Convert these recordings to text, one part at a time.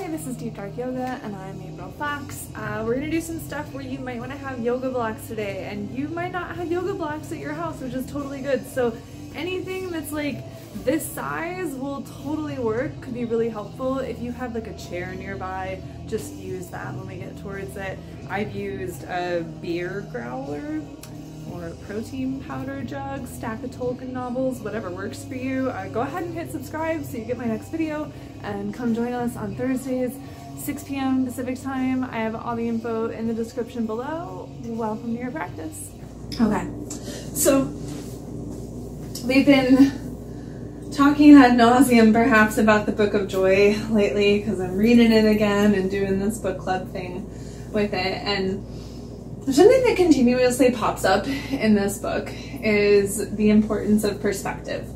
Hi, this is Deep Dark Yoga and I'm April Fox. We're going to do some stuff where you might want to have yoga blocks today, and you might not have yoga blocks at your house, which is totally good. So anything that's like this size will totally work, could be really helpful. If you have like a chair nearby, just use that when we get towards it. I've used a beer growler or a protein powder jug, stack of Tolkien novels, whatever works for you. Go ahead and hit subscribe so you get my next video, and come join us on Thursdays, 6 p.m. Pacific time. I have all the info in the description below. Welcome to your practice. Okay, so we've been talking ad nauseum perhaps about the Book of Joy lately because I'm reading it again and doing this book club thing with it, and something that continuously pops up in this book is the importance of perspective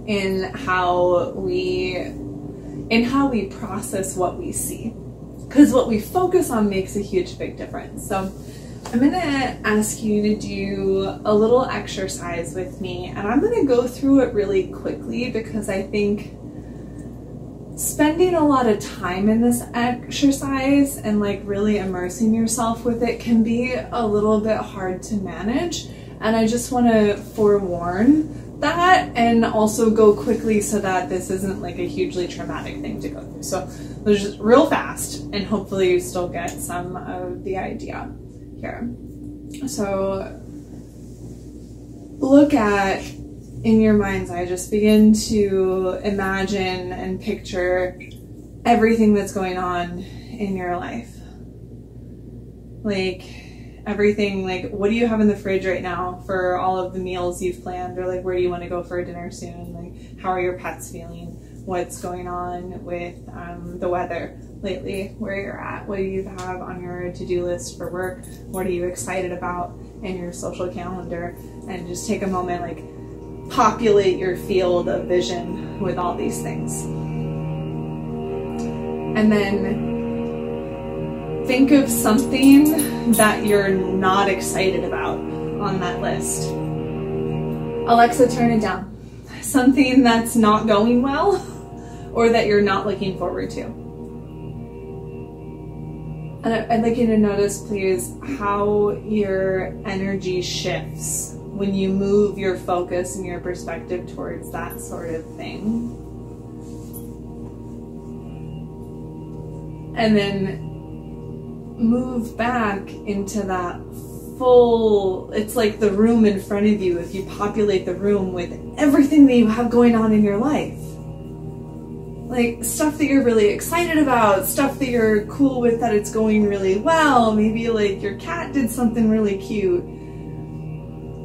in how we process what we see, because what we focus on makes a huge big difference. So I'm going to ask you to do a little exercise with me, and I'm going to go through it really quickly because I think spending a lot of time in this exercise and like really immersing yourself with it can be a little bit hard to manage, and I just want to forewarn that and also go quickly so that this isn't like a hugely traumatic thing to go through. So let's just real fast, and hopefully you still get some of the idea here. So look at, in your mind's eye, just begin to imagine and picture everything that's going on in your life. Like everything, like what do you have in the fridge right now for all of the meals you've planned, or like where do you want to go for dinner soon? Like how are your pets feeling? What's going on with the weather lately, where you're at? What do you have on your to-do list for work? What are you excited about in your social calendar? And just take a moment, like populate your field of vision with all these things. And then think of something that you're not excited about on that list. Alexa, turn it down. Something that's not going well or that you're not looking forward to. And I'd like you to notice, please, how your energy shifts when you move your focus and your perspective towards that sort of thing. And then move back into that full, it's like the room in front of you, if you populate the room with everything that you have going on in your life. Like stuff that you're really excited about, stuff that you're cool with, that it's going really well, maybe like your cat did something really cute.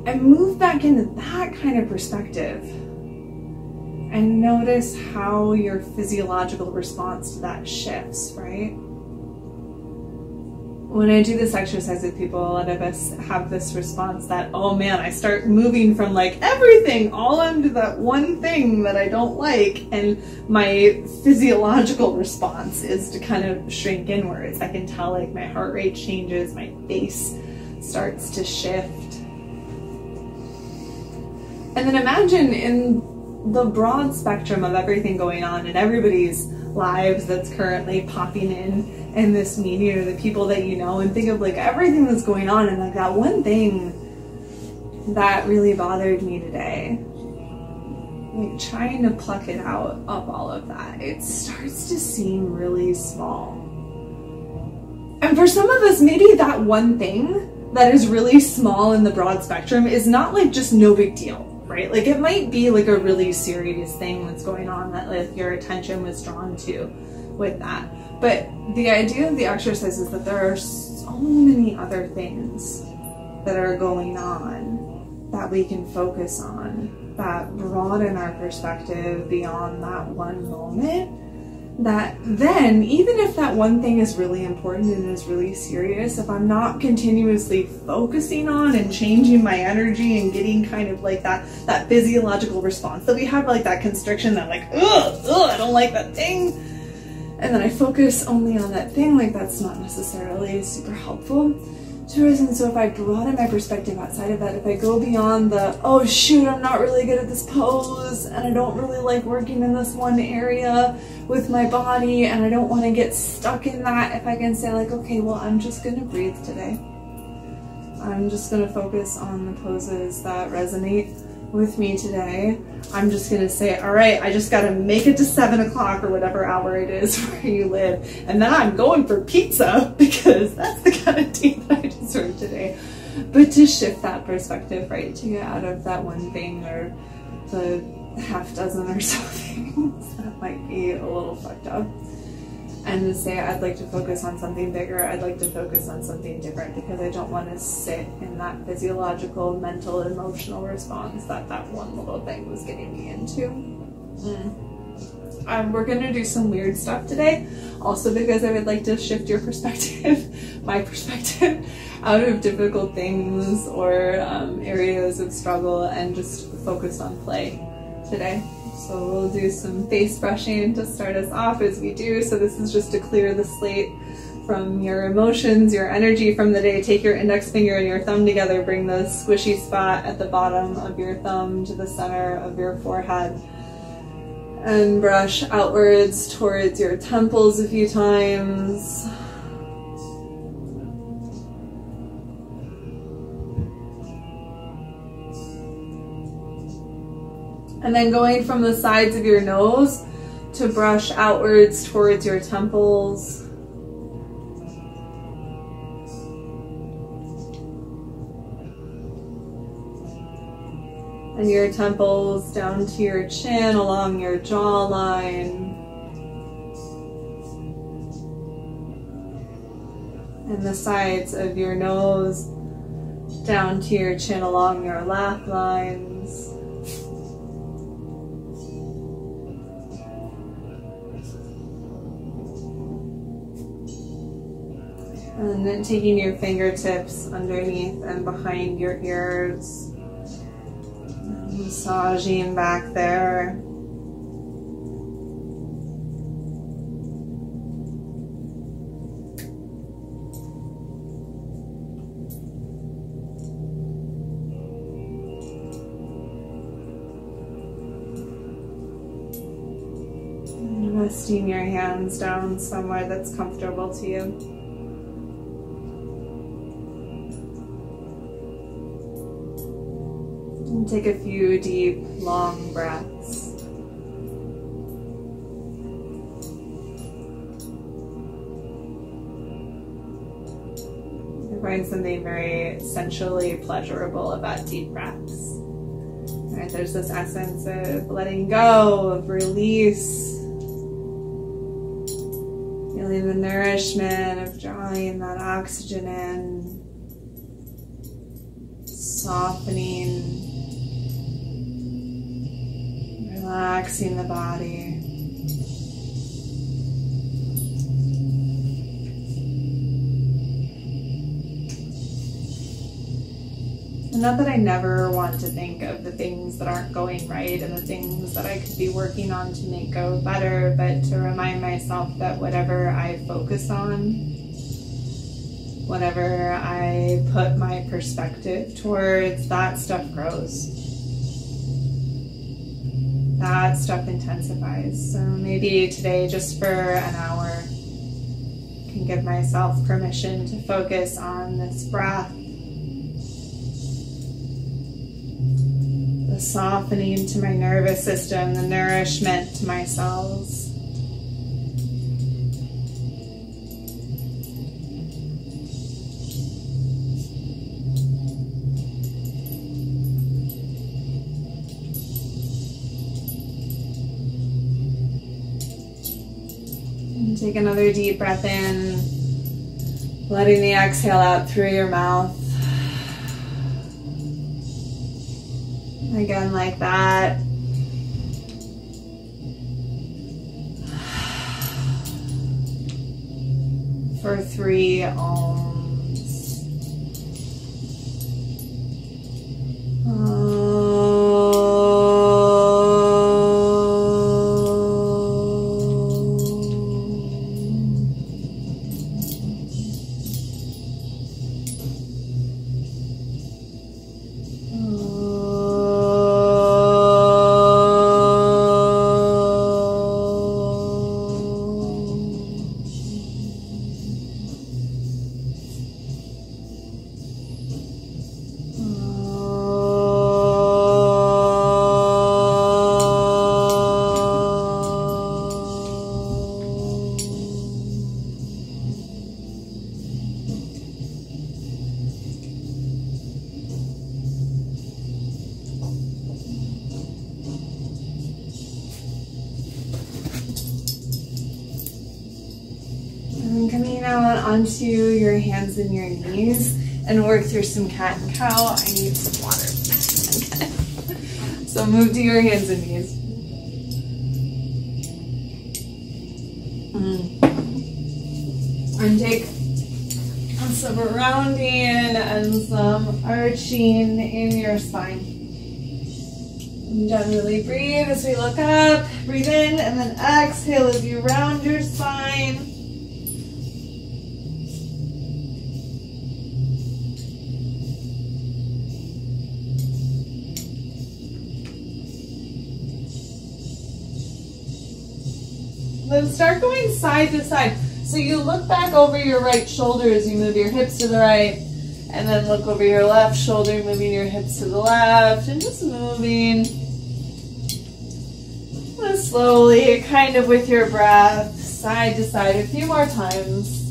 And move back into that kind of perspective and notice how your physiological response to that shifts, right? When I do this exercise with people, a lot of us have this response that, oh man, I start moving from like everything all onto that one thing that I don't like, and my physiological response is to kind of shrink inwards. I can tell like my heart rate changes, my face starts to shift. And then imagine in the broad spectrum of everything going on in everybody's lives that's currently popping in this meeting, or the people that you know, and think of like everything that's going on, and like that one thing that really bothered me today. Like trying to pluck it out of all of that, it starts to seem really small. And for some of us, maybe that one thing that is really small in the broad spectrum is not like just no big deal, right? Like it might be like a really serious thing that's going on that like your attention was drawn to with that. But the idea of the exercise is that there are so many other things that are going on that we can focus on, that broaden our perspective beyond that one moment, that then, even if that one thing is really important and is really serious, if I'm not continuously focusing on and changing my energy and getting kind of like that physiological response that we have, like that constriction, that like, ugh, I don't like that thing, and then I focus only on that thing, like that's not necessarily super helpful. And so if I broaden my perspective outside of that, if I go beyond the, oh shoot, I'm not really good at this pose, and I don't really like working in this one area with my body, and I don't want to get stuck in that, if I can say like, okay, well, I'm just going to breathe today. I'm just going to focus on the poses that resonate with me today. I'm just going to say, all right, I just got to make it to 7 o'clock or whatever hour it is where you live. And then I'm going for pizza because that's the kind of day that I deserve today. But to shift that perspective, right? To get out of that one thing or the half dozen or so things that might be a little fucked up. And to say, I'd like to focus on something bigger, I'd like to focus on something different, because I don't want to sit in that physiological, mental, emotional response that that one little thing was getting me into. We're going to do some weird stuff today, also because I would like to shift your perspective, my perspective, out of difficult things or areas of struggle and just focus on play today. So we'll do some face brushing to start us off as we do. So this is just to clear the slate from your emotions, your energy from the day. Take your index finger and your thumb together. Bring the squishy spot at the bottom of your thumb to the center of your forehead. And brush outwards towards your temples a few times. And then going from the sides of your nose to brush outwards towards your temples. And your temples down to your chin, along your jawline. And the sides of your nose down to your chin, along your laugh lines. And then taking your fingertips underneath and behind your ears, massaging back there. And resting your hands down somewhere that's comfortable to you. And take a few deep, long breaths. I find something very sensually pleasurable about deep breaths. Right, there's this essence of letting go, of release, feeling the nourishment of drawing that oxygen in, softening, relaxing the body. And not that I never want to think of the things that aren't going right and the things that I could be working on to make go better, but to remind myself that whatever I focus on, whatever I put my perspective towards, that stuff grows. That stuff intensifies. So maybe today, just for an hour, I can give myself permission to focus on this breath, the softening to my nervous system, the nourishment to my cells. Take another deep breath in, letting the exhale out through your mouth. Again, like that. For 3 ohms. down onto your hands and your knees and work through some cat and cow. I need some water. So move to your hands and knees. And take some rounding and some arching in your spine. And gently breathe as we look up. Breathe in and then exhale as you round your spine. Then start going side to side. So you look back over your right shoulder as you move your hips to the right, and then look over your left shoulder, moving your hips to the left, and just moving slowly, kind of with your breath, side to side a few more times.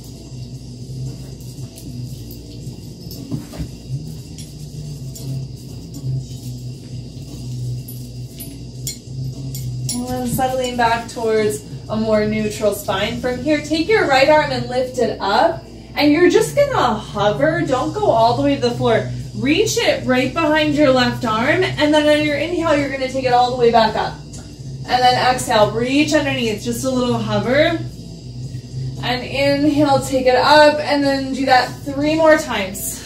And then settling back towards a more neutral spine. From here, take your right arm and lift it up, and you're just gonna hover. Don't go all the way to the floor. Reach it right behind your left arm, and then on your inhale, you're gonna take it all the way back up. And then exhale, reach underneath, just a little hover. And inhale, take it up, and then do that 3 more times.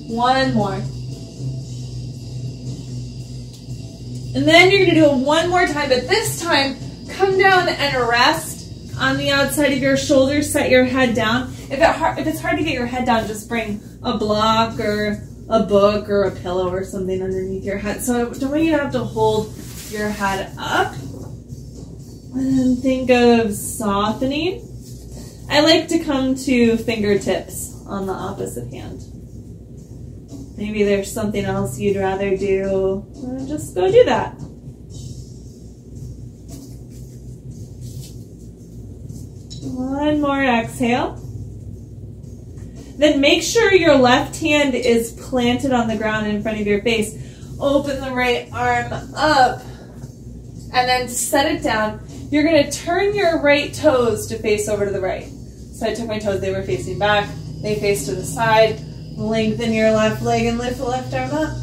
One more. And then you're going to do it one more time, but this time, come down and rest on the outside of your shoulders, set your head down. If it's hard to get your head down, just bring a block or a book or a pillow or something underneath your head. So I don't want you to have to hold your head up. And then think of softening. I like to come to fingertips on the opposite hand. Maybe there's something else you'd rather do. Just go do that. One more exhale. Then make sure your left hand is planted on the ground in front of your face. Open the right arm up and then set it down. You're going to turn your right toes to face over to the right. So I took my toes, they were facing back. They face to the side. Lengthen your left leg and lift the left arm up.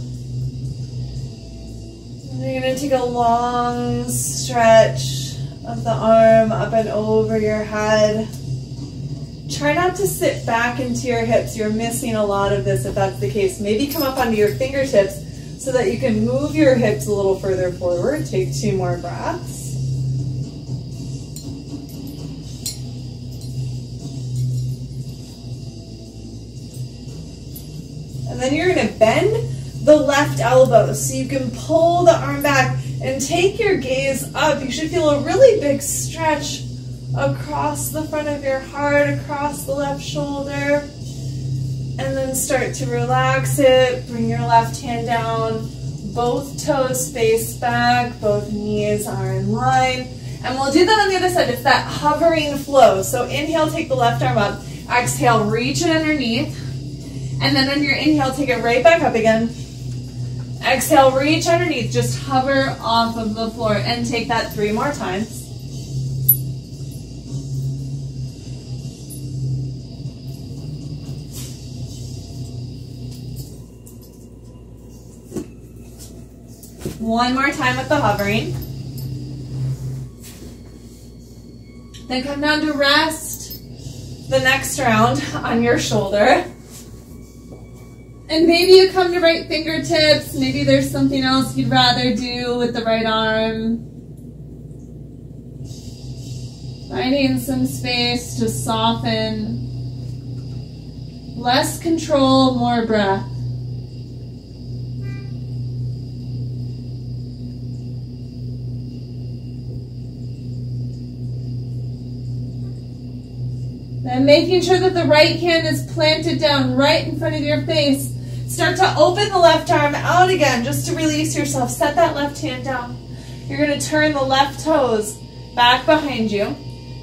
And you're going to take a long stretch of the arm up and over your head. Try not to sit back into your hips. You're missing a lot of this if that's the case. Maybe come up onto your fingertips so that you can move your hips a little further forward. Take 2 more breaths. And then you're going to bend the left elbow so you can pull the arm back and take your gaze up. You should feel a really big stretch across the front of your heart, across the left shoulder. And then start to relax it. Bring your left hand down. Both toes face back. Both knees are in line. And we'll do that on the other side. It's that hovering flow. So inhale, take the left arm up. Exhale, reach it underneath. And then on your inhale, take it right back up again. Exhale, reach underneath. Just hover off of the floor and take that 3 more times. One more time with the hovering. Then come down to rest the next round on your shoulder. And maybe you come to right fingertips. Maybe there's something else you'd rather do with the right arm. Finding some space to soften. Less control, more breath. Then making sure that the right hand is planted down right in front of your face. Start to open the left arm out again just to release yourself. Set that left hand down. You're going to turn the left toes back behind you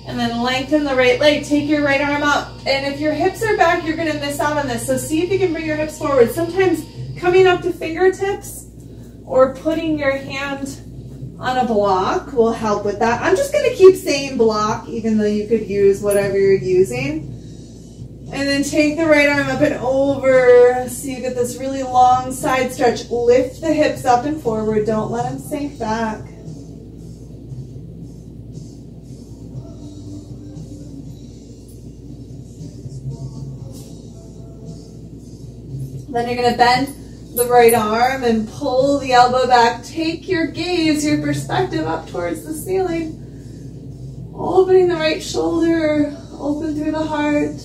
and then lengthen the right leg. Take your right arm up. And if your hips are back, you're going to miss out on this. So see if you can bring your hips forward. Sometimes coming up to fingertips or putting your hand on a block will help with that. I'm just going to keep saying block, even though you could use whatever you're using. And then take the right arm up and over so you get this really long side stretch. Lift the hips up and forward. Don't let them sink back. Then you're going to bend the right arm and pull the elbow back. Take your gaze, your perspective up towards the ceiling. Opening the right shoulder, open through the heart.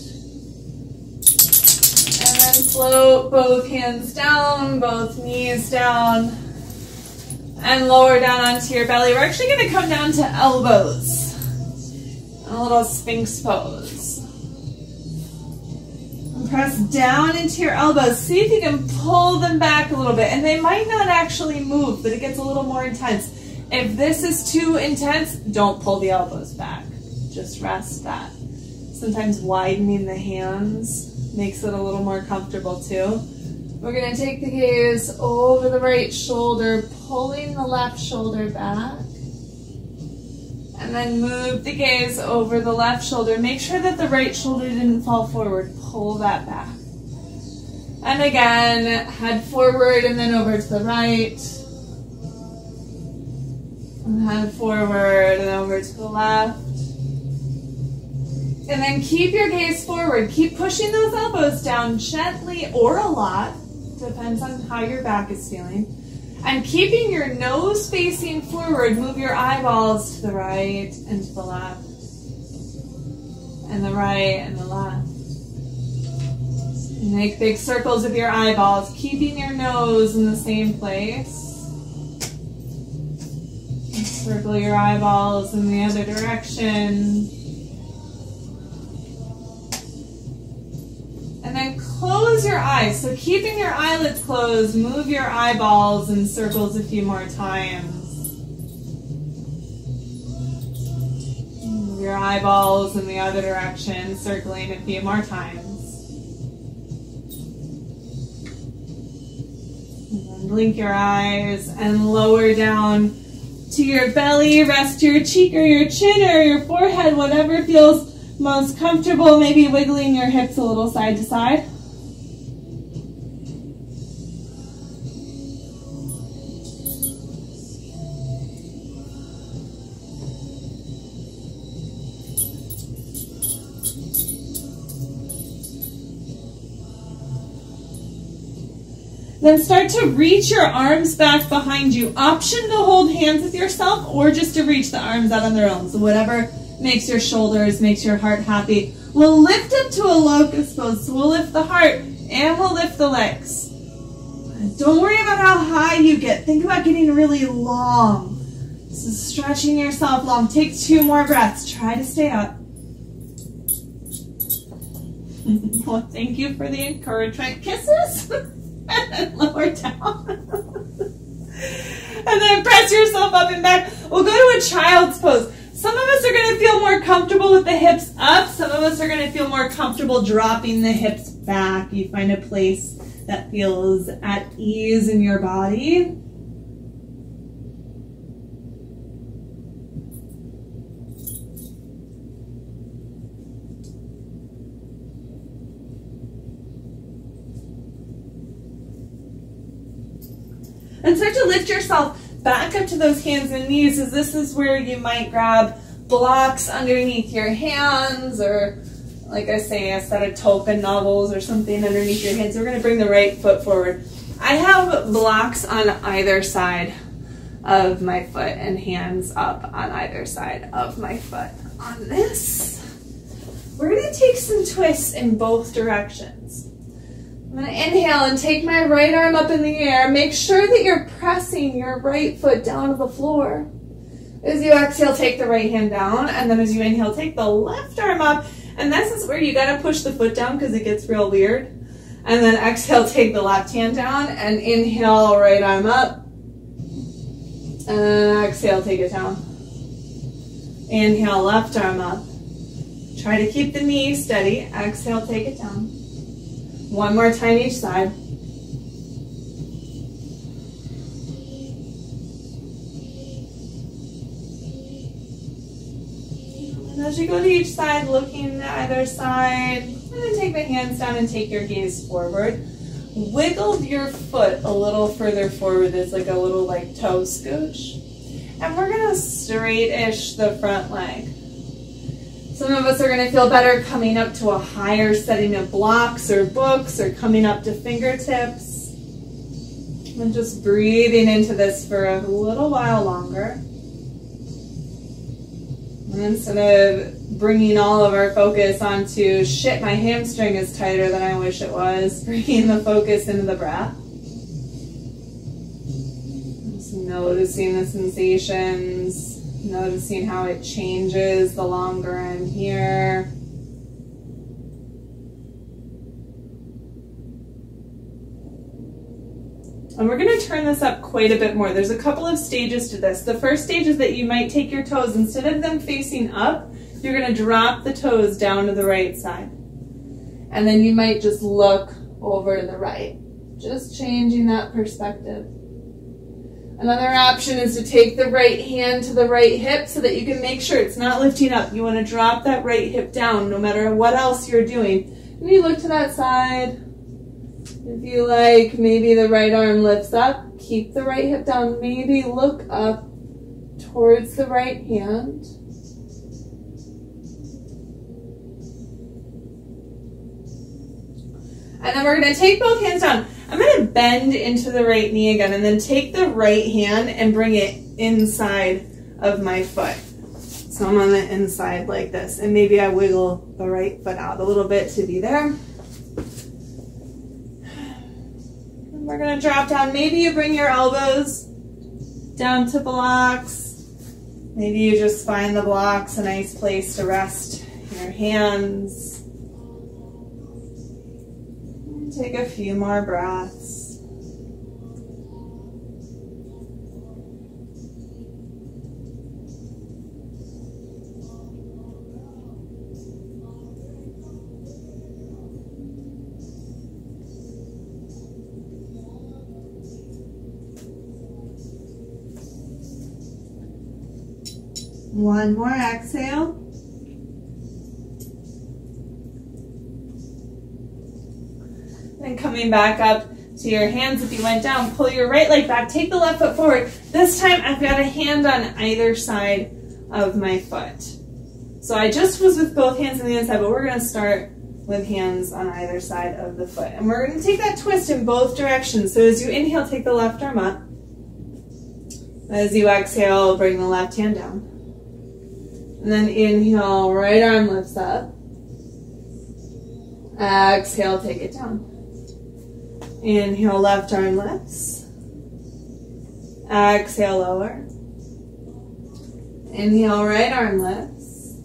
And then float both hands down, both knees down, and lower down onto your belly. We're actually going to come down to elbows. A little Sphinx pose. Press down into your elbows. See if you can pull them back a little bit. And they might not actually move, but it gets a little more intense. If this is too intense, don't pull the elbows back. Just rest that. Sometimes widening the hands makes it a little more comfortable too. We're going to take the gaze over the right shoulder, pulling the left shoulder back. And then move the gaze over the left shoulder. Make sure that the right shoulder didn't fall forward. Pull that back. And again, head forward and then over to the right. And head forward and over to the left. And then keep your gaze forward. Keep pushing those elbows down gently or a lot. Depends on how your back is feeling. And keeping your nose facing forward, move your eyeballs to the right and to the left. And the right and the left. Make big circles with your eyeballs, keeping your nose in the same place. Circle your eyeballs in the other direction. And then close your eyes. So keeping your eyelids closed, move your eyeballs in circles a few more times. Move your eyeballs in the other direction, circling a few more times. And then blink your eyes and lower down to your belly. Rest your cheek or your chin or your forehead, whatever feels most comfortable, maybe wiggling your hips a little side to side. Then start to reach your arms back behind you. Option to hold hands with yourself or just to reach the arms out on their own. So whatever makes your shoulders, makes your heart happy. We'll lift up to a locust pose. So we'll lift the heart and we'll lift the legs. Don't worry about how high you get. Think about getting really long. So stretching yourself long. Take 2 more breaths. Try to stay up. Well, thank you for the encouragement. Kisses. And then lower down. And then press yourself up and back. We'll go to a child's pose. Some of us are going to feel more comfortable with the hips up. Some of us are going to feel more comfortable dropping the hips back. You find a place that feels at ease in your body. And start to lift yourself back up to those hands and knees, as this is where you might grab blocks underneath your hands, or like I say, a set of Tolkien novels or something underneath your hands. We're going to bring the right foot forward. I have blocks on either side of my foot and hands up on either side of my foot. On this, we're going to take some twists in both directions. I'm going to inhale and take my right arm up in the air. Make sure that you're pressing your right foot down to the floor. As you exhale, take the right hand down, and then as you inhale, take the left arm up. And this is where you got to push the foot down because it gets real weird. And then exhale, take the left hand down, and inhale, right arm up. And exhale, take it down. Inhale, left arm up. Try to keep the knee steady. Exhale, take it down. One more time each side. And as you go to each side, looking at either side, and then take the hands down and take your gaze forward. Wiggle your foot a little further forward. There's like a little like toe scooch. And we're gonna straight-ish the front leg. Some of us are gonna feel better coming up to a higher setting of blocks or books or coming up to fingertips. And just breathing into this for a little while longer. And instead of bringing all of our focus onto, shit, my hamstring is tighter than I wish it was, bringing the focus into the breath. Just noticing the sensations, noticing how it changes the longer I'm here. And we're going to turn this up quite a bit more. There's a couple of stages to this. The first stage is that you might take your toes, instead of them facing up, you're going to drop the toes down to the right side. And then you might just look over to the right. Just changing that perspective. Another option is to take the right hand to the right hip so that you can make sure it's not lifting up. You want to drop that right hip down no matter what else you're doing. And you look to that side. If you like, maybe the right arm lifts up, keep the right hip down, maybe look up towards the right hand. And then we're going to take both hands down. I'm going to bend into the right knee again and then take the right hand and bring it inside of my foot. So I'm on the inside like this, and maybe I wiggle the right foot out a little bit to be there. We're going to drop down. Maybe you bring your elbows down to blocks. Maybe you just find the blocks a nice place to rest your hands. Take a few more breaths. One more exhale. Then coming back up to your hands, if you went down, pull your right leg back, take the left foot forward. This time I've got a hand on either side of my foot. So I just was with both hands on the inside, but we're going to start with hands on either side of the foot. And we're going to take that twist in both directions. So as you inhale, take the left arm up. As you exhale, bring the left hand down. And then inhale, right arm lifts up. Exhale, take it down. Inhale, left arm lifts. Exhale, lower. Inhale, right arm lifts.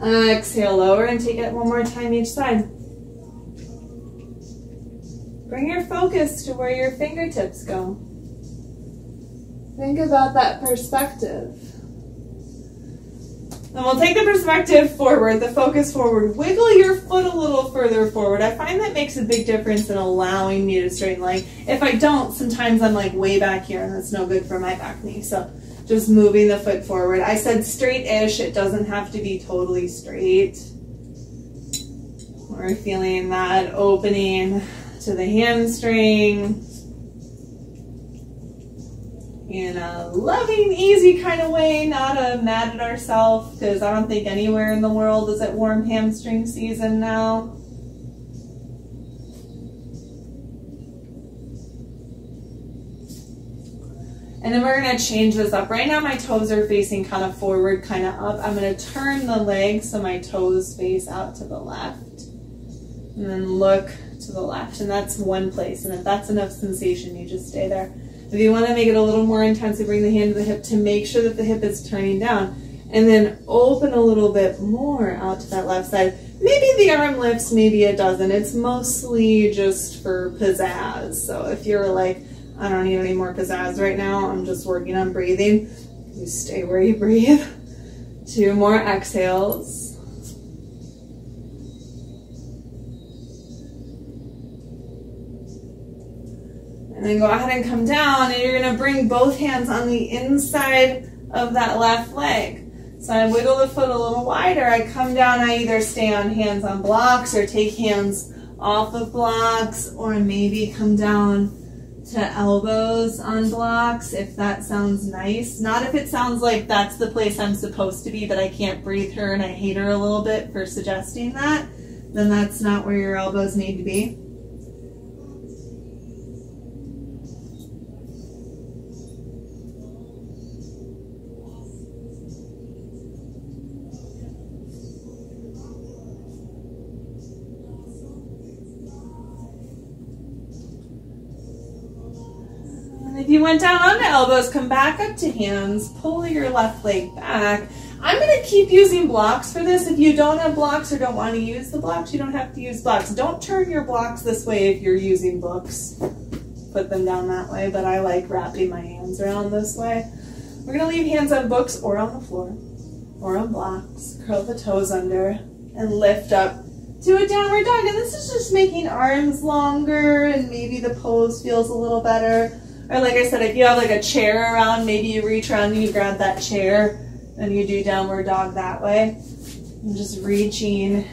Exhale, lower, and take it one more time each side. Bring your focus to where your fingertips go. Think about that perspective. And we'll take the perspective forward, the focus forward. Wiggle your foot a little further forward. I find that makes a big difference in allowing me to straighten leg. If I don't, sometimes I'm like way back here, and that's no good for my back knee. So just moving the foot forward. I said straight-ish. It doesn't have to be totally straight. We're feeling that opening to the hamstring in a loving, easy kind of way, not a mad at ourselves, because I don't think anywhere in the world is it warm hamstring season now. And then we're going to change this up. Right now my toes are facing kind of forward, kind of up. I'm going to turn the legs so my toes face out to the left. And then look to the left. And that's one place. And if that's enough sensation, you just stay there. If you want to make it a little more intense, you bring the hand to the hip to make sure that the hip is turning down. And then open a little bit more out to that left side. Maybe the arm lifts, maybe it doesn't. It's mostly just for pizzazz. So if you're like, I don't need any more pizzazz right now, I'm just working on breathing, you stay where you breathe. 2 more exhales. And then go ahead and come down, and you're going to bring both hands on the inside of that left leg. So I wiggle the foot a little wider. I come down, I either stay on hands on blocks or take hands off of blocks, or maybe come down to elbows on blocks if that sounds nice. Not if it sounds like that's the place I'm supposed to be, but I can't breathe her and I hate her a little bit for suggesting that, then that's not where your elbows need to be. If you went down onto elbows, come back up to hands, pull your left leg back. I'm going to keep using blocks for this. If you don't have blocks or don't want to use the blocks, you don't have to use blocks. Don't turn your blocks this way if you're using books. Put them down that way, but I like wrapping my hands around this way. We're going to leave hands on books or on the floor or on blocks. Curl the toes under and lift up to a downward dog. And this is just making arms longer and maybe the pose feels a little better. Or like I said, if you have like a chair around, maybe you reach around and you grab that chair and you do downward dog that way. And just reaching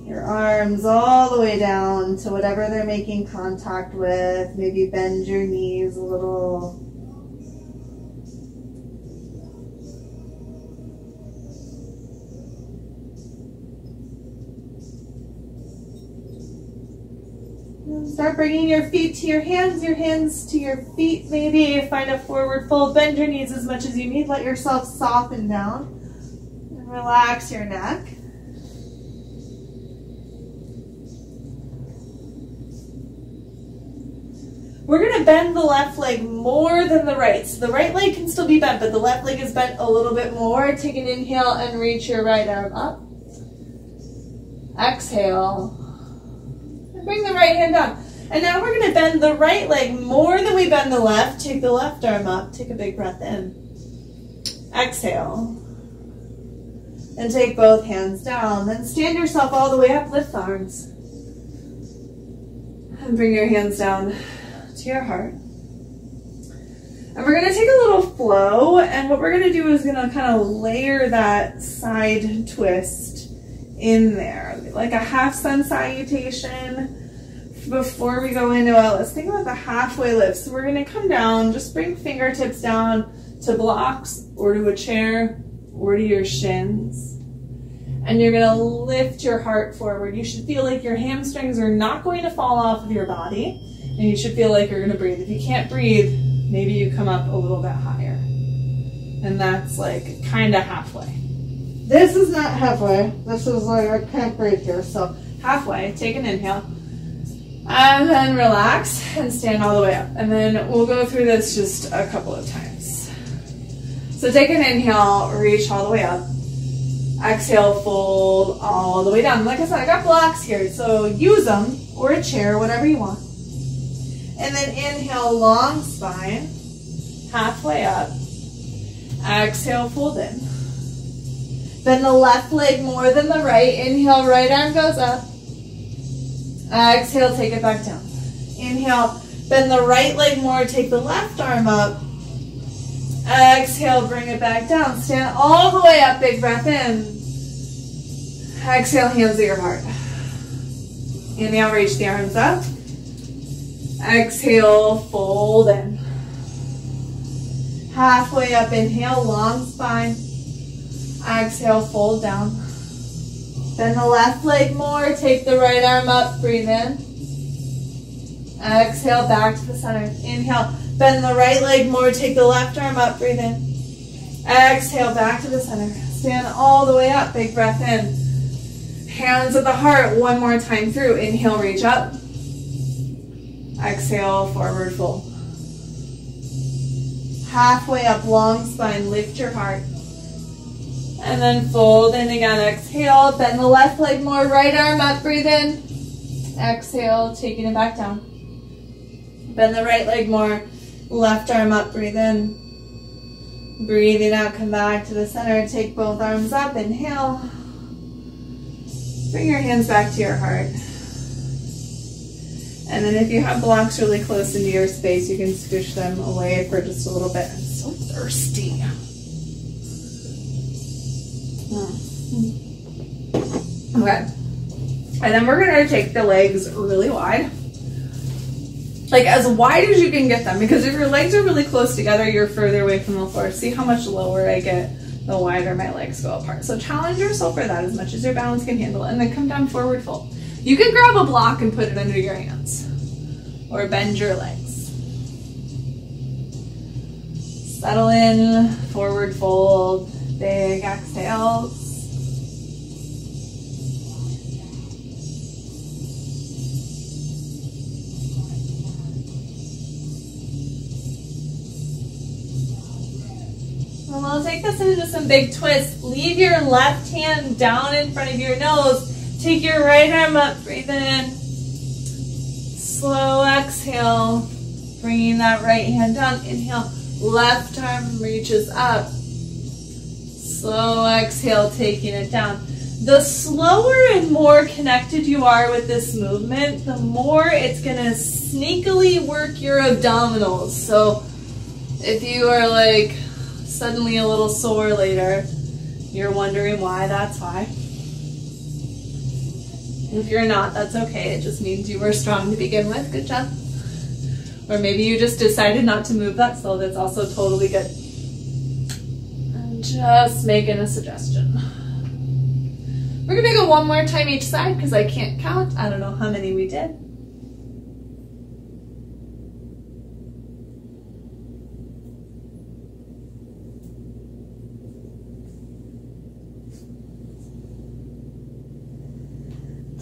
your arms all the way down to whatever they're making contact with. Maybe bend your knees a little. Start bringing your feet to your hands to your feet maybe. Find a forward fold. Bend your knees as much as you need. Let yourself soften down. And relax your neck. We're going to bend the left leg more than the right. So the right leg can still be bent, but the left leg is bent a little bit more. Take an inhale and reach your right arm up. Exhale. Bring the right hand down. And now we're going to bend the right leg more than we bend the left. Take the left arm up. Take a big breath in. Exhale. And take both hands down. Then stand yourself all the way up. Lift the arms. And bring your hands down to your heart. And we're going to take a little flow. And what we're going to do is going to kind of layer that side twist in there, like a half sun salutation. Before we go into it, let's think about the halfway lift. So we're going to come down, just bring fingertips down to blocks or to a chair or to your shins. And you're going to lift your heart forward. You should feel like your hamstrings are not going to fall off of your body, and you should feel like you're going to breathe. If you can't breathe, maybe you come up a little bit higher. And that's like kind of halfway. This is not halfway. This is like I can't breathe here. So halfway, take an inhale. And then relax and stand all the way up. And then we'll go through this just a couple of times. So take an inhale, reach all the way up. Exhale, fold all the way down. Like I said, I got blocks here, so use them, or a chair, whatever you want. And then inhale, long spine, halfway up. Exhale, fold in. Bend the left leg more than the right. Inhale, right arm goes up. Exhale, take it back down. Inhale, bend the right leg more, take the left arm up. Exhale, bring it back down. Stand all the way up, big breath in. Exhale, hands at your heart. Inhale, reach the arms up. Exhale, fold in. Halfway up, inhale, long spine. Exhale, fold down. Bend the left leg more, take the right arm up, breathe in. Exhale, back to the center. Inhale, bend the right leg more, take the left arm up, breathe in. Exhale, back to the center. Stand all the way up, big breath in. Hands at the heart, one more time through. Inhale, reach up. Exhale, forward fold. Halfway up, long spine, lift your heart. And then fold in again. Exhale, bend the left leg more, right arm up, breathe in. Exhale, taking it back down. Bend the right leg more, left arm up, breathe in. Breathing out, come back to the center, take both arms up, inhale. Bring your hands back to your heart. And then if you have blocks really close into your space, you can squish them away for just a little bit. I'm so thirsty. Okay. And then we're going to take the legs really wide. Like as wide as you can get them, because if your legs are really close together, you're further away from the floor. See how much lower I get, the wider my legs go apart. So challenge yourself for that as much as your balance can handle. And then come down forward fold. You can grab a block and put it under your hands. Or bend your legs. Settle in, forward fold, big exhales. And we'll take this into some big twists. Leave your left hand down in front of your nose. Take your right arm up, breathe in. Slow exhale, bringing that right hand down. Inhale, left arm reaches up. Slow exhale, taking it down. The slower and more connected you are with this movement, the more it's gonna sneakily work your abdominals. So if you are like suddenly a little sore later, you're wondering why, that's why. If you're not, that's okay. It just means you were strong to begin with. Good job. Or maybe you just decided not to move that slow. That's also totally good. And just making a suggestion. We're going to go one more time each side because I can't count. I don't know how many we did.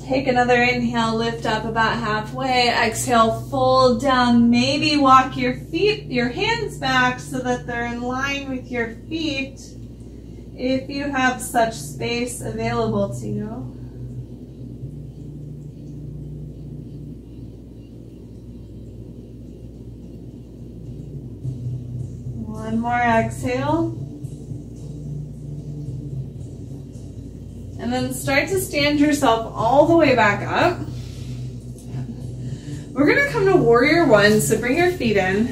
Take another inhale, lift up about halfway. Exhale, fold down. Maybe walk your feet, your hands back so that they're in line with your feet if you have such space available to you. One more exhale. And then start to stand yourself all the way back up. We're going to come to warrior one, so bring your feet in.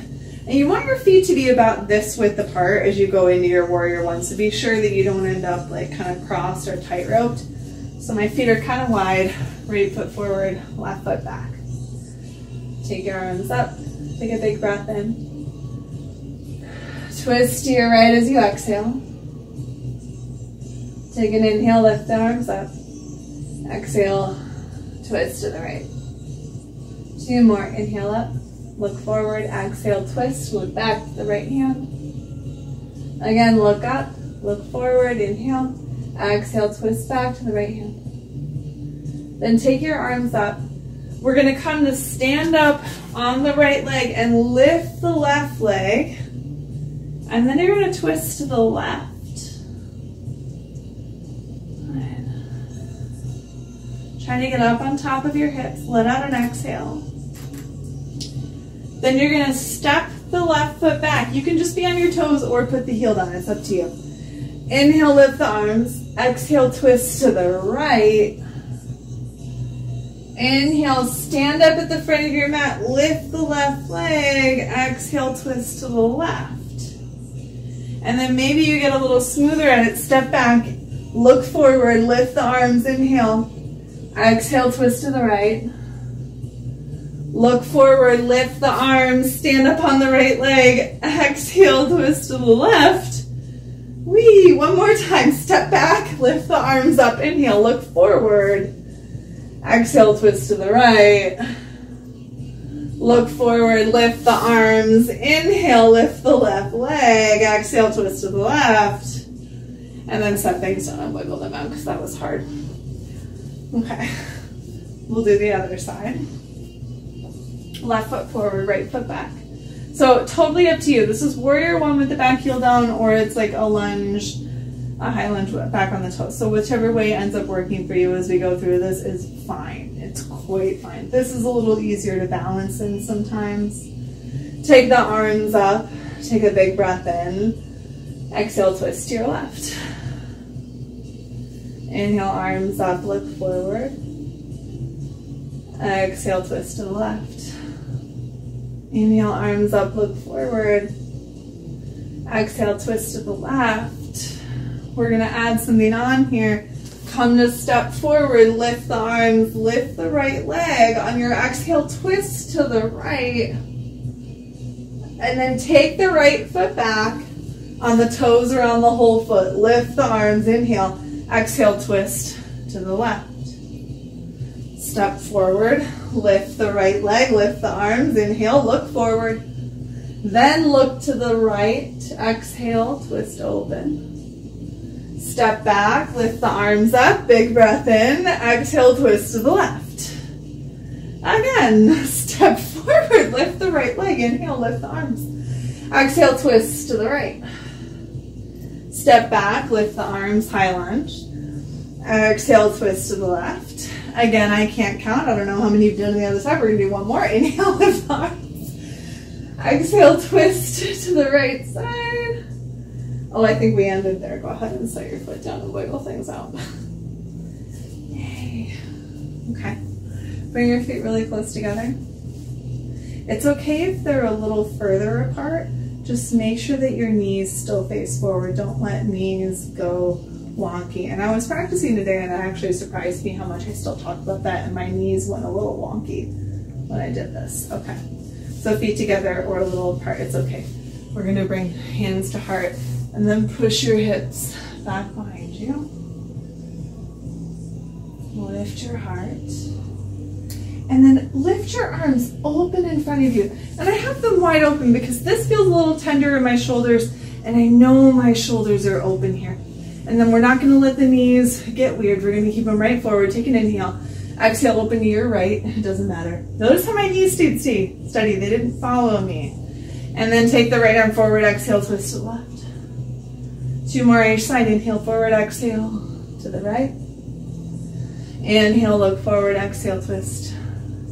And you want your feet to be about this width apart as you go into your warrior one, so be sure that you don't end up like kind of crossed or tight roped. So my feet are kind of wide, right foot forward, left foot back. Take your arms up, take a big breath in. Twist to your right as you exhale. Take an inhale, lift the arms up. Exhale, twist to the right. Two more, inhale up, look forward, exhale, twist, look back to the right hand. Again, look up, look forward, inhale, exhale, twist back to the right hand. Then take your arms up. We're gonna come to stand up on the right leg and lift the left leg. And then you're gonna twist to the left. Trying to get up on top of your hips, let out an exhale. Then you're gonna step the left foot back. You can just be on your toes or put the heel down, it's up to you. Inhale, lift the arms. Exhale, twist to the right. Inhale, stand up at the front of your mat, lift the left leg. Exhale, twist to the left. And then maybe you get a little smoother at it, step back, look forward, lift the arms, inhale. Exhale, twist to the right. Look forward, lift the arms, stand up on the right leg. Exhale, twist to the left. Whee! One more time. Step back, lift the arms up. Inhale, look forward. Exhale, twist to the right. Look forward, lift the arms. Inhale, lift the left leg. Exhale, twist to the left. And then set things down and wiggle them out because that was hard. Okay, we'll do the other side. Left foot forward, right foot back. So totally up to you. This is warrior one with the back heel down, or it's like a lunge, a high lunge back on the toes. So whichever way ends up working for you as we go through this is fine. It's quite fine. This is a little easier to balance in sometimes. Take the arms up, take a big breath in. Exhale, twist to your left. Inhale, arms up, look forward. Exhale, twist to the left. Inhale, arms up, look forward. Exhale, twist to the left. We're gonna add something on here. Come to step forward, lift the arms, lift the right leg. On your exhale, twist to the right. And then take the right foot back on the toes around the whole foot. Lift the arms, inhale. Exhale, twist to the left. Step forward, lift the right leg, lift the arms, inhale, look forward. Then look to the right, exhale, twist open. Step back, lift the arms up, big breath in, exhale, twist to the left. Again, step forward, lift the right leg, inhale, lift the arms. Exhale, twist to the right. Step back, lift the arms, high lunge. Exhale, twist to the left. Again, I can't count, I don't know how many you've done on the other side, we're gonna do one more, inhale, lift the arms. Exhale, twist to the right side. Oh, I think we ended there. Go ahead and set your foot down and wiggle things out. Yay. Okay. Bring your feet really close together. It's okay if they're a little further apart. Just make sure that your knees still face forward. Don't let knees go wonky. And I was practicing today and it actually surprised me how much I still talk about that and my knees went a little wonky when I did this. Okay. So feet together or a little apart, it's okay. We're gonna bring hands to heart and then push your hips back behind you. Lift your heart. And then lift your arms open in front of you. And I have them wide open because this feels a little tender in my shoulders and I know my shoulders are open here. And then we're not gonna let the knees get weird. We're gonna keep them right forward. Take an inhale. Exhale, open to your right. It doesn't matter. Notice how my knees stayed steady. They didn't follow me. And then take the right arm forward. Exhale, twist to the left. Two more each side. Inhale, forward. Exhale, to the right. Inhale, look forward. Exhale, twist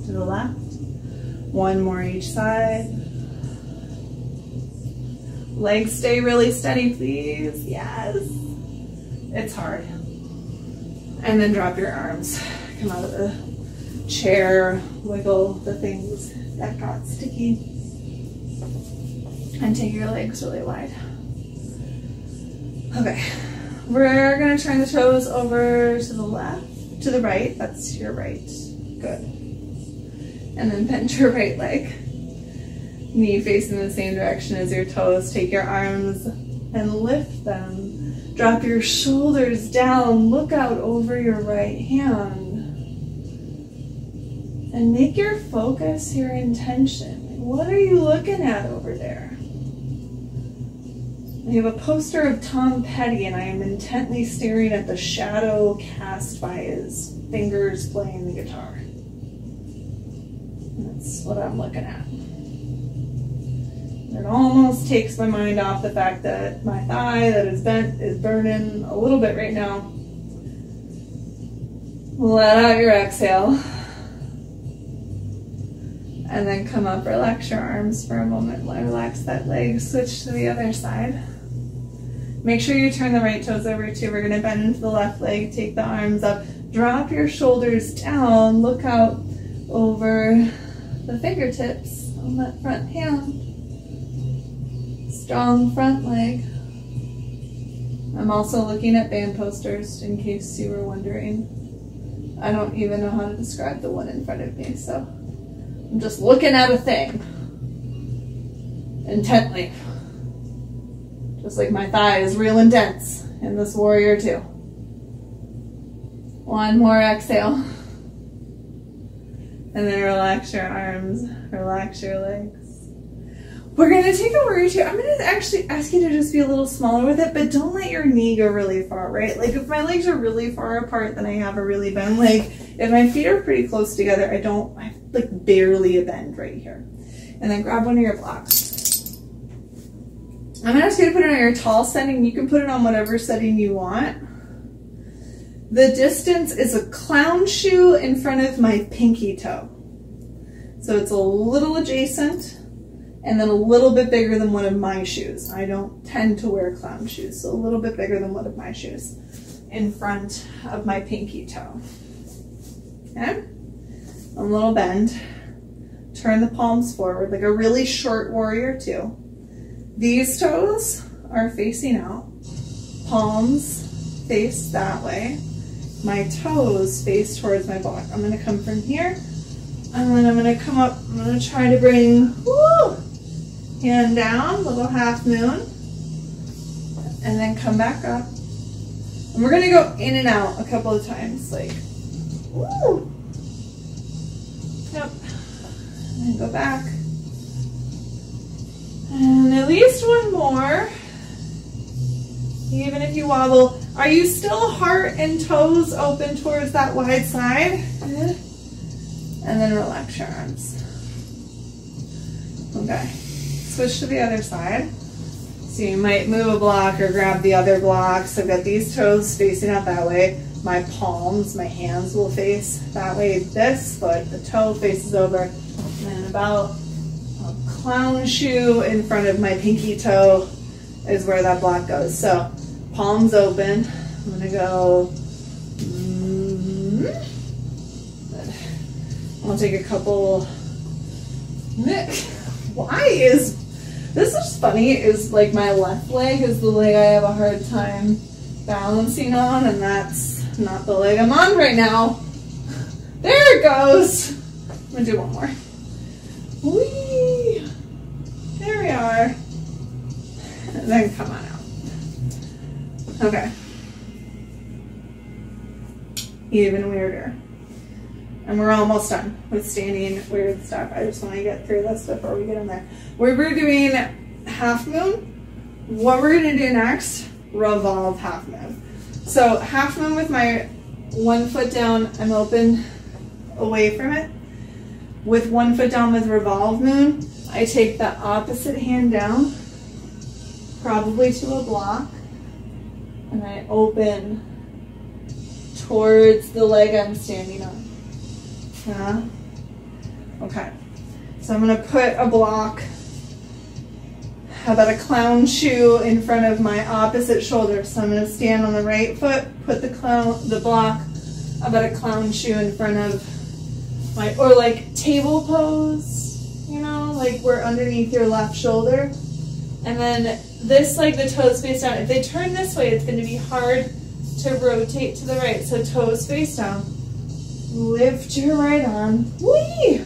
to the left. One more each side. Legs stay really steady, please. Yes. It's hard. And then drop your arms. Come out of the chair, wiggle the things that got sticky, and take your legs really wide. Okay, we're gonna turn the toes over to the left, to the right, that's your right, good. And then bend your right leg, knee facing the same direction as your toes. Take your arms and lift them. Drop your shoulders down, look out over your right hand. And make your focus your intention. What are you looking at over there? I have a poster of Tom Petty and I am intently staring at the shadow cast by his fingers playing the guitar. That's what I'm looking at. It almost takes my mind off the fact that my thigh that is bent is burning a little bit right now. Let out your exhale. And then come up, relax your arms for a moment, relax that leg, switch to the other side. Make sure you turn the right toes over too. We're gonna bend into the left leg, take the arms up, drop your shoulders down, look out over the fingertips on that front hand. Strong front leg. I'm also looking at band posters in case you were wondering. I don't even know how to describe the one in front of me, so I'm just looking at a thing intently. Just like my thigh is real intense in this warrior too. One more exhale. And then relax your arms, relax your legs. We're gonna take a warrior two. I'm gonna actually ask you to just be a little smaller with it, but don't let your knee go really far, right? Like if my legs are really far apart, then I have a really bent leg. If my feet are pretty close together, I have like barely a bend right here. And then grab one of your blocks. I'm gonna ask you to put it on your tall setting. You can put it on whatever setting you want. The distance is a clown shoe in front of my pinky toe. So it's a little adjacent and then a little bit bigger than one of my shoes. I don't tend to wear clown shoes, so a little bit bigger than one of my shoes in front of my pinky toe. Okay? A little bend. Turn the palms forward like a really short warrior two. These toes are facing out. palms face that way. My toes face towards my block. I'm gonna come from here, and then I'm gonna come up. I'm gonna try to bring, hand down, little half moon, and then come back up. And we're gonna go in and out a couple of times, like, woo. Yep. And then go back. And at least one more. Even if you wobble. Are you still heart and toes open towards that wide side? Good. And then relax your arms. Okay. Switch to the other side. So you might move a block or grab the other block. So I've got these toes facing out that way. My palms, my hands will face that way. This foot, the toe faces over. And then about a clown shoe in front of my pinky toe is where that block goes. So palms open. I'm gonna go. I'll take a couple. Why is this is funny? Is like my left leg is the leg I have a hard time balancing on, and that's not the leg I'm on right now. There it goes. I'm gonna do one more. Whee! There we are. And then come on out. Okay. Even weirder. And we're almost done with standing weird stuff. I just want to get through this before we get in there. We're doing half moon. What we're going to do next, revolve half moon. So half moon with my one foot down, I'm open away from it. With one foot down with revolve moon, I take the opposite hand down, probably to a block, and I open towards the leg I'm standing on. Yeah. Okay. So I'm going to put a block, about a clown shoe in front of my opposite shoulder. So I'm going to stand on the right foot, put the block about a clown shoe in front of my, or like table pose, you know, like we're underneath your left shoulder. And then this, like the toes face down. If they turn this way, it's going to be hard to rotate to the right. So toes face down. Lift your right arm. Whee!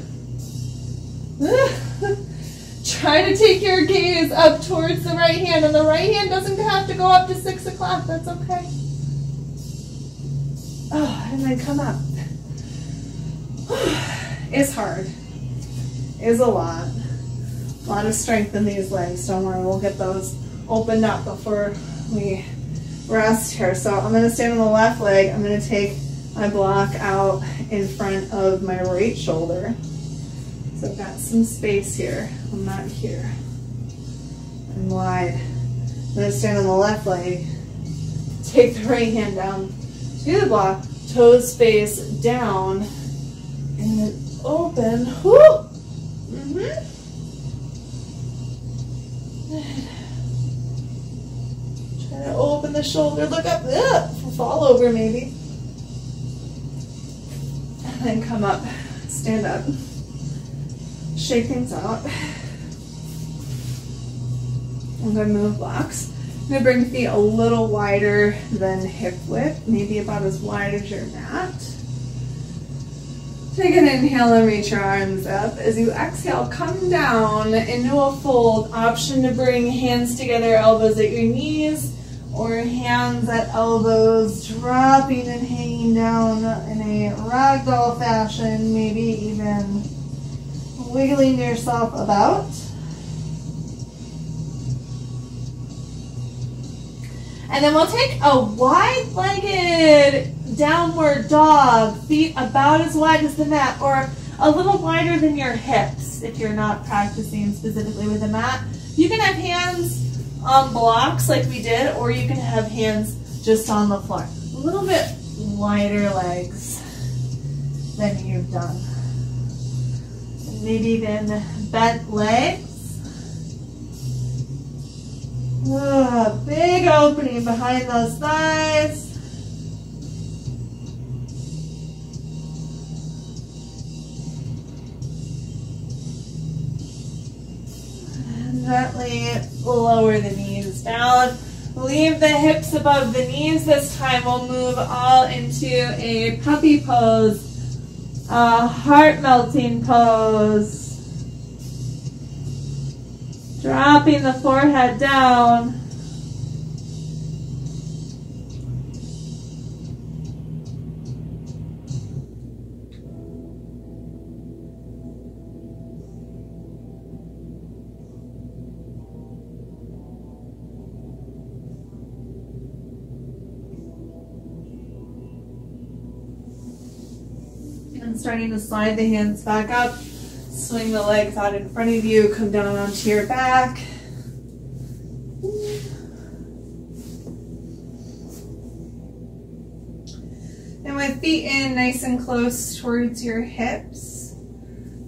Try to take your gaze up towards the right hand, and the right hand doesn't have to go up to 6 o'clock. That's okay. Oh, and then come up. It's hard. It's a lot. A lot of strength in these legs. Don't worry, we'll get those opened up before we rest here. So I'm going to stand on the left leg. I'm going to take my block out in front of my right shoulder. So I've got some space here. I'm not here. I'm wide. I'm going to stand on the left leg. Take the right hand down to the block. Toes face down. And then open. Whoo! Try to open the shoulder. Look up. Fall over maybe. And then come up. Stand up. Shake things out. I'm going to move blocks. I'm going to bring feet a little wider than hip width, maybe about as wide as your mat. Take an inhale and reach your arms up. As you exhale, come down into a fold. Option to bring hands together, elbows at your knees, or hands at elbows, dropping and hanging down in a ragdoll fashion, maybe even wiggling yourself about. And then we'll take a wide-legged downward dog, feet about as wide as the mat, or a little wider than your hips if you're not practicing specifically with the mat. You can have hands on blocks like we did, or you can have hands just on the floor. A little bit wider legs than you've done. Maybe even bent legs. Big opening behind those thighs. And gently lower the knees down. Leave the hips above the knees this time. We'll move all into a puppy pose, a heart-melting pose. Dropping the forehead down. And starting to slide the hands back up. Swing the legs out in front of you, come down onto your back. And with feet in nice and close towards your hips,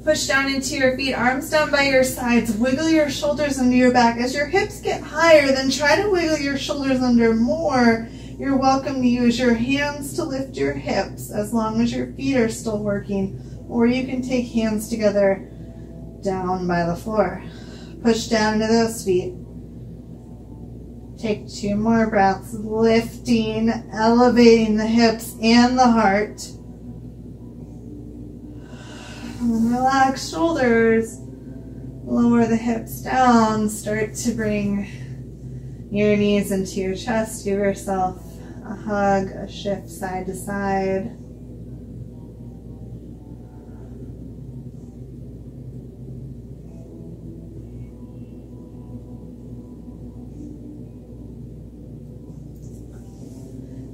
push down into your feet, arms down by your sides, wiggle your shoulders under your back. As your hips get higher, then try to wiggle your shoulders under more. You're welcome to use your hands to lift your hips as long as your feet are still working. Or you can take hands together down by the floor. Push down into those feet. Take 2 more breaths, lifting, elevating the hips and the heart. And relax shoulders. Lower the hips down. Start to bring your knees into your chest. Give yourself a hug, a shift side to side.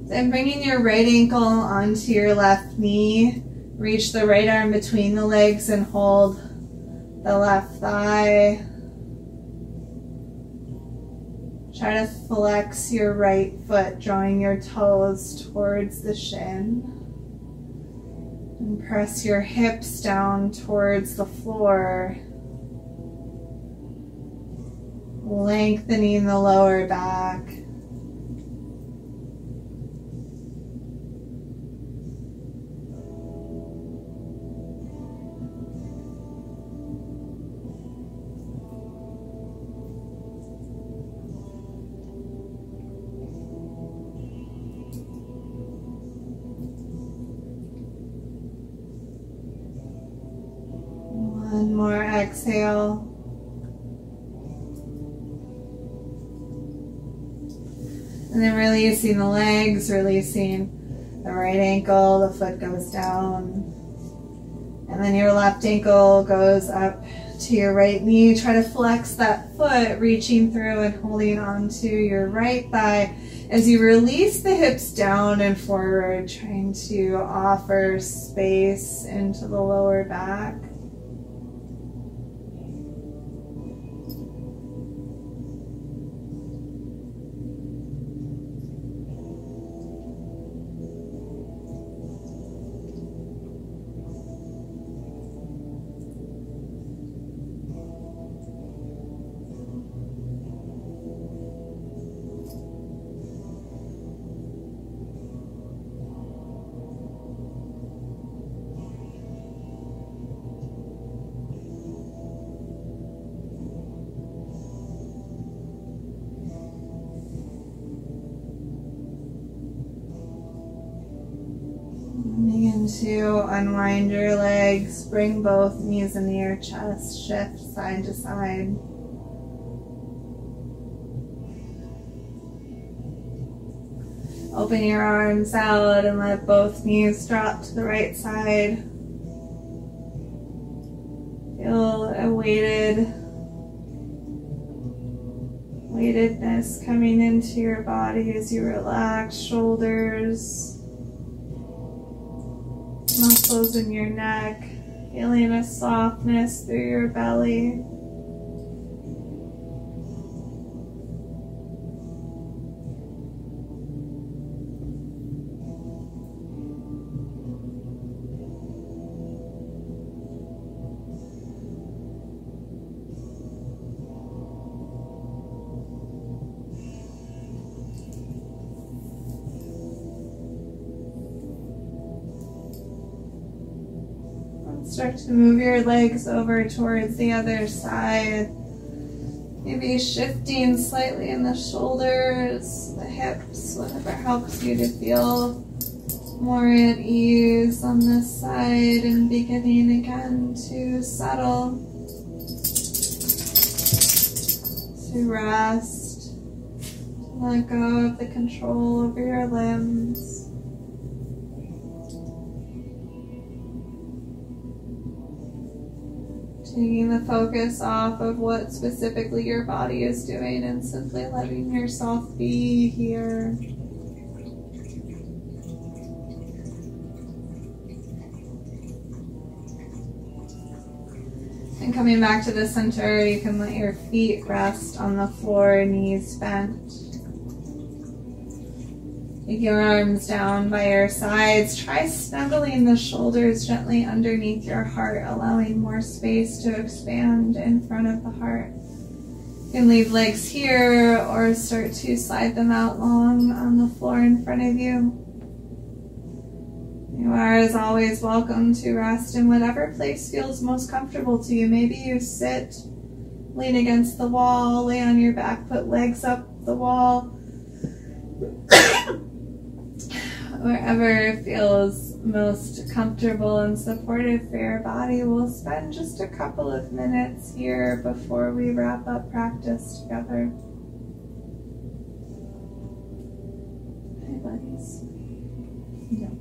Then bringing your right ankle onto your left knee, reach the right arm between the legs and hold the left thigh. Try to flex your right foot, drawing your toes towards the shin. And press your hips down towards the floor, lengthening the lower back. One more exhale. And then releasing the legs, releasing the right ankle, the foot goes down. And then your left ankle goes up to your right knee. Try to flex that foot, reaching through and holding on to your right thigh as you release the hips down and forward, trying to offer space into the lower back. Begin to unwind your legs, bring both knees into your chest, shift side to side. Open your arms out and let both knees drop to the right side. Feel a weightedness coming into your body as you relax shoulders, muscles in your neck, feeling a softness through your belly. Start to move your legs over towards the other side. Maybe Maybe shifting slightly in the shoulders, the hips, whatever helps you to feel more at ease on this side, and beginning again to settle, to rest, to let go of the control over your limbs. Taking the focus off of what specifically your body is doing and simply letting yourself be here. And coming back to the center, you can let your feet rest on the floor, knees bent. Take your arms down by your sides. Try snuggling the shoulders gently underneath your heart, allowing more space to expand in front of the heart. You can leave legs here or start to slide them out long on the floor in front of you. You are, as always, welcome to rest in whatever place feels most comfortable to you. Maybe you sit, lean against the wall, lay on your back, put legs up the wall. Wherever feels most comfortable and supportive for your body. We'll spend just a couple of minutes here before we wrap up practice together. Hi, buddies. No.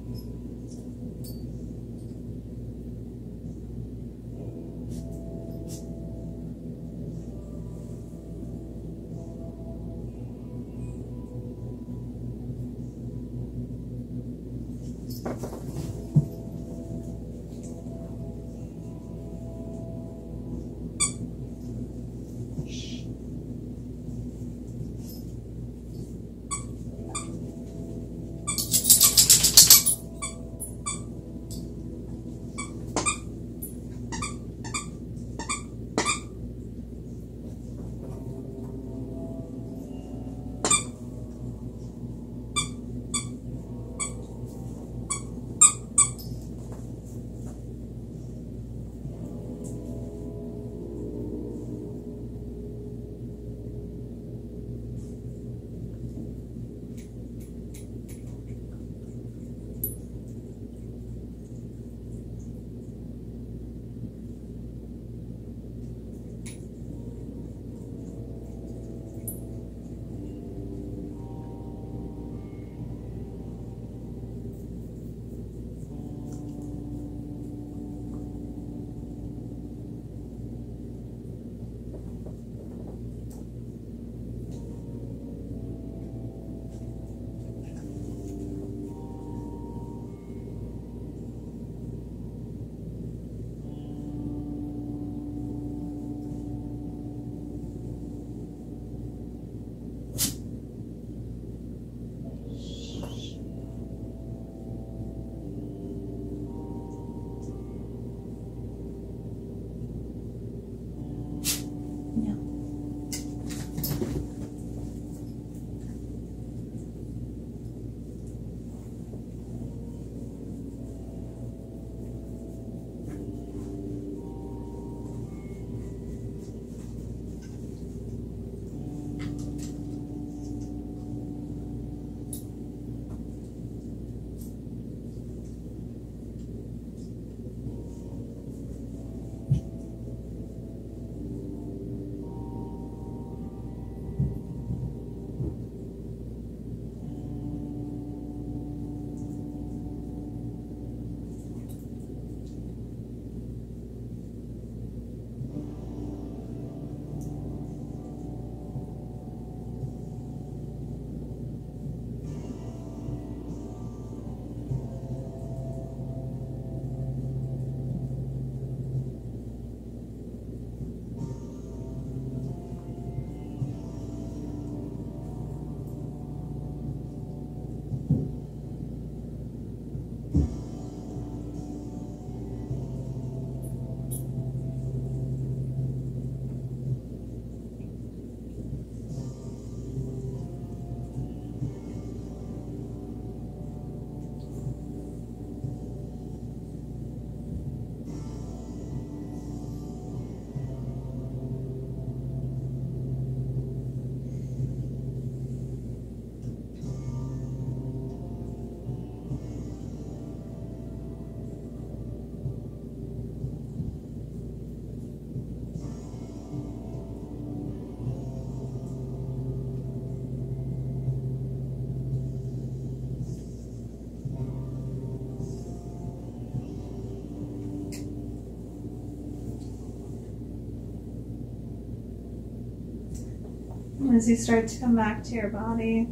As you start to come back to your body,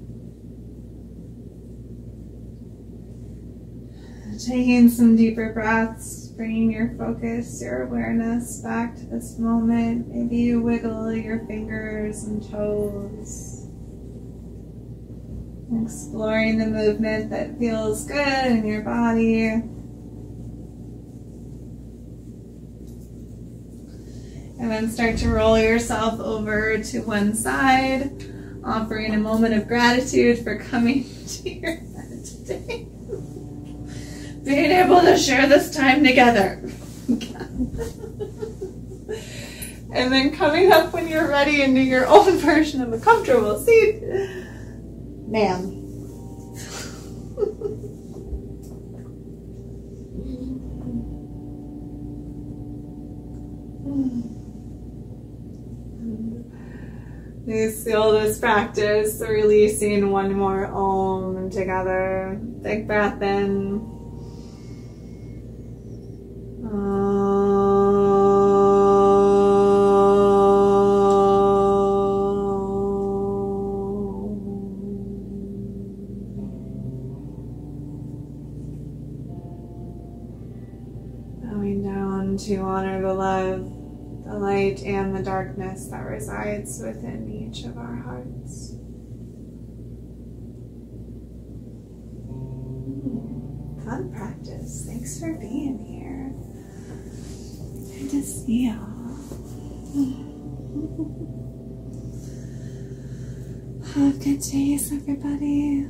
taking some deeper breaths, bringing your focus, your awareness back to this moment. Maybe you wiggle your fingers and toes, exploring the movement that feels good in your body. And then start to roll yourself over to one side, offering a moment of gratitude for coming to your bed today. Being able to share this time together. And then coming up when you're ready into your own version of a comfortable seat. Ma'am. Please feel this practice, releasing one more Om together. Big breath in. Bowing down to honor the love, the light, and the darkness that resides within each of our hearts. Fun practice. Thanks for being here. Good to see y'all. Have good days, everybody.